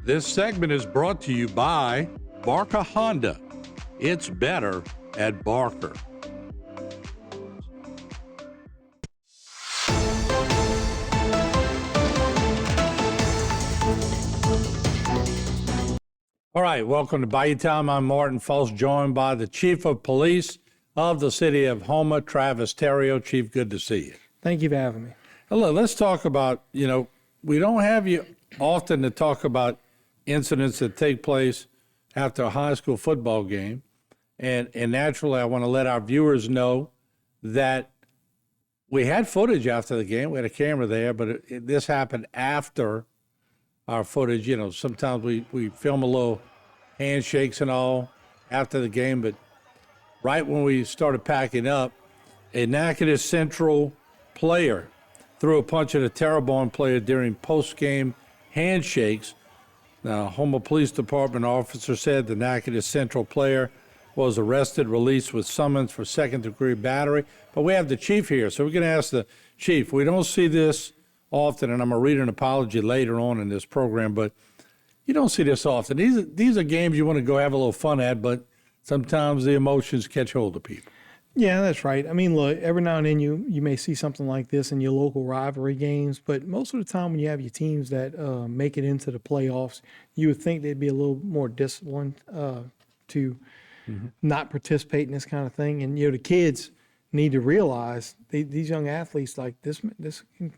This segment is brought to you by Barker Honda. It's better at Barker. All right, welcome to Bayou Time. I'm Martin Fultz, joined by the Chief of Police of the city of Houma, Travis Terrio. Chief, good to see you. Thank you for having me. Hello, let's talk about, we don't have you often to talk about incidents that take place after a high school football game. And naturally, I want to let our viewers know that we had footage after the game. We had a camera there, but this happened after our footage. Sometimes we film a little handshakes and all after the game, but right when we started packing up, a Natchitoches Central player threw a punch at a Terrebonne player during post-game handshakes. Now, Houma Police Department officer said the Natchitoches Central player was arrested, released with summons for second-degree battery. But we have the chief here, so we're going to ask the chief. We don't see this often, and I'm going to read an apology later on in this program, but you don't see this often. These are games you want to go have a little fun at, but sometimes the emotions catch hold of people. Yeah, that's right. I mean, look, every now and then you may see something like this in your local rivalry games, but most of the time when you have your teams that make it into the playoffs, you would think they'd be a little more disciplined to not participate in this kind of thing. And, the kids need to realize these young athletes, like this can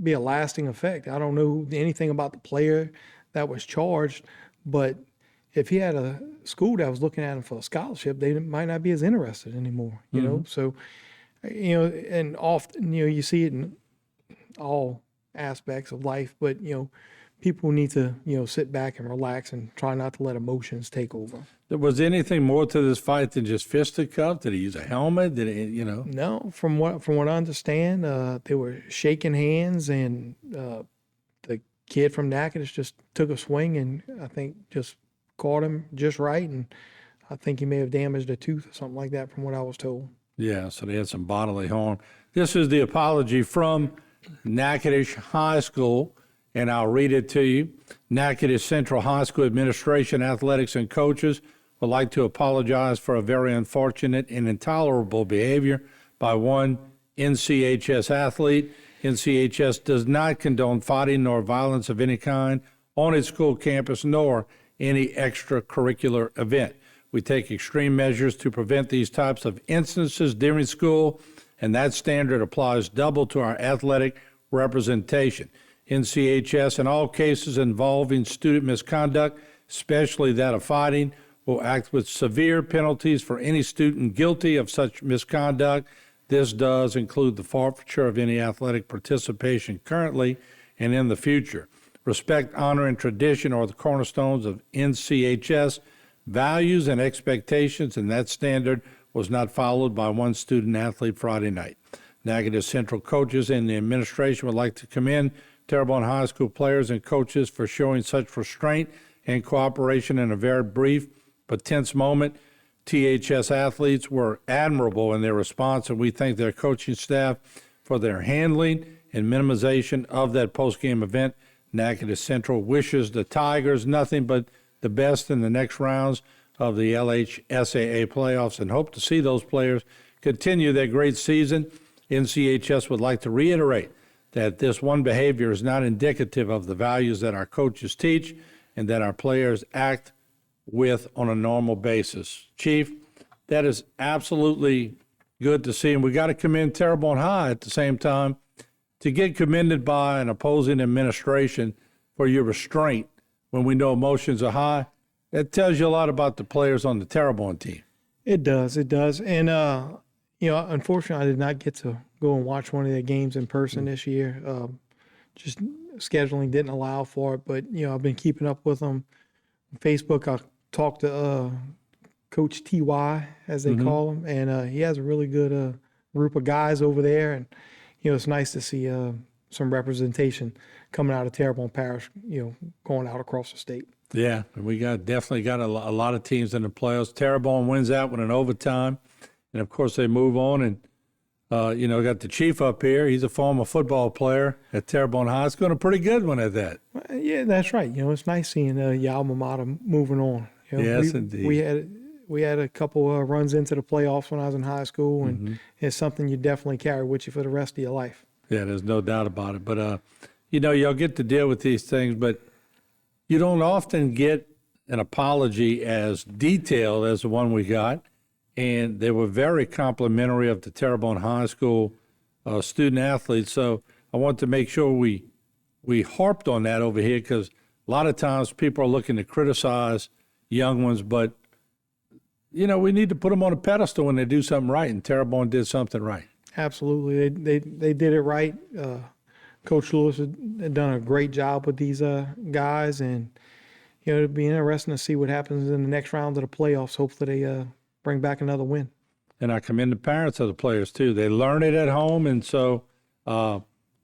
be a lasting effect. I don't know anything about the player that was charged, but if he had a school that was looking at him for a scholarship, they might not be as interested anymore, you know? So, and often, you see it in all aspects of life, but, people need to, sit back and relax and try not to let emotions take over. Was anything more to this fight than just fisticuffs? Did he use a helmet? Did he, No, from what I understand, they were shaking hands, and the kid from Natchitoches just took a swing and I think just caught him just right, and I think he may have damaged a tooth or something like that from what I was told. Yeah, so they had some bodily harm. This is the apology from Natchitoches High School, and I'll read it to you. Natchitoches Central High School administration, athletics, and coaches would like to apologize for a very unfortunate and intolerable behavior by one NCHS athlete. NCHS does not condone fighting nor violence of any kind on its school campus, nor any extracurricular event. We take extreme measures to prevent these types of instances during school, and that standard applies double to our athletic representation. NCHS, in all cases involving student misconduct, especially that of fighting, will act with severe penalties for any student guilty of such misconduct. This does include the forfeiture of any athletic participation currently and in the future. Respect, honor, and tradition are the cornerstones of NCHS values and expectations, and that standard was not followed by one student athlete Friday night. Natchitoches Central coaches and the administration would like to commend Terrebonne High School players and coaches for showing such restraint and cooperation in a very brief but tense moment. THS athletes were admirable in their response, and we thank their coaching staff for their handling and minimization of that post-game event. Natchitoches Central wishes the Tigers nothing but the best in the next rounds of the LHSAA playoffs and hope to see those players continue their great season. NCHS would like to reiterate that this one behavior is not indicative of the values that our coaches teach and that our players act with on a normal basis. Chief, that is absolutely good to see, and we got to commend Terrebonne High at the same time. To get commended by an opposing administration for your restraint when we know emotions are high, that tells you a lot about the players on the Terrebonne team. It does. And, unfortunately, I did not get to go and watch one of their games in person this year. Just scheduling didn't allow for it, but, I've been keeping up with them. On Facebook, I talked to Coach TY, as they call him, and he has a really good group of guys over there, and it's nice to see some representation coming out of Terrebonne Parish, going out across the state. Yeah, we definitely got a lot of teams in the playoffs. Terrebonne wins out with an overtime, and of course they move on. And Got the chief up here. He's a former football player at Terrebonne High School, and a pretty good one at that. Yeah, that's right. It's nice seeing your alma mater moving on. Yes, indeed. We had a couple runs into the playoffs when I was in high school, and it's something you definitely carry with you for the rest of your life. Yeah, there's no doubt about it. But, y'all get to deal with these things, but you don't often get an apology as detailed as the one we got. And they were very complimentary of the Terrebonne High School student athletes. So I want to make sure we harped on that over here, because a lot of times people are looking to criticize young ones, but, we need to put them on a pedestal when they do something right, and Terrebonne did something right. Absolutely. They did it right. Coach Lewis had done a great job with these guys, and, it'll be interesting to see what happens in the next round of the playoffs. Hopefully they bring back another win. And I commend the parents of the players, too. They learn it at home, and so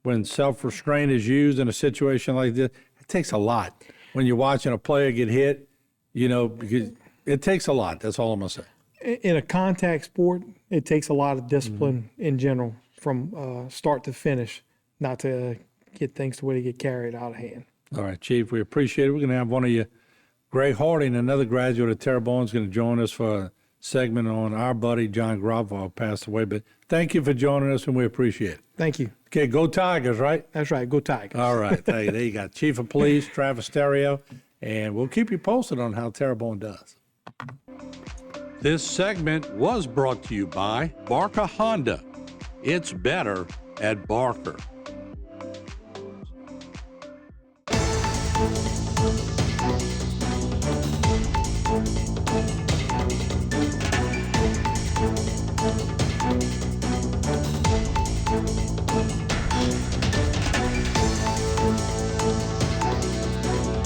when self-restraint is used in a situation like this, it takes a lot. When you're watching a player get hit, because it takes a lot. That's all I'm going to say. In a contact sport, it takes a lot of discipline in general from start to finish, not to get things to where they get carried out of hand. All right, Chief, we appreciate it. We're going to have one of you, Greg Harding, another graduate of Terrebonne, is going to join us for a segment on our buddy John Gravall passed away. But thank you for joining us, and we appreciate it. Thank you. Okay, go Tigers, right? That's right. Go Tigers. All right. There you go. Chief of Police, Travis Stereo, and we'll keep you posted on how Terrebonne does. This segment was brought to you by Barker Honda. It's better at Barker.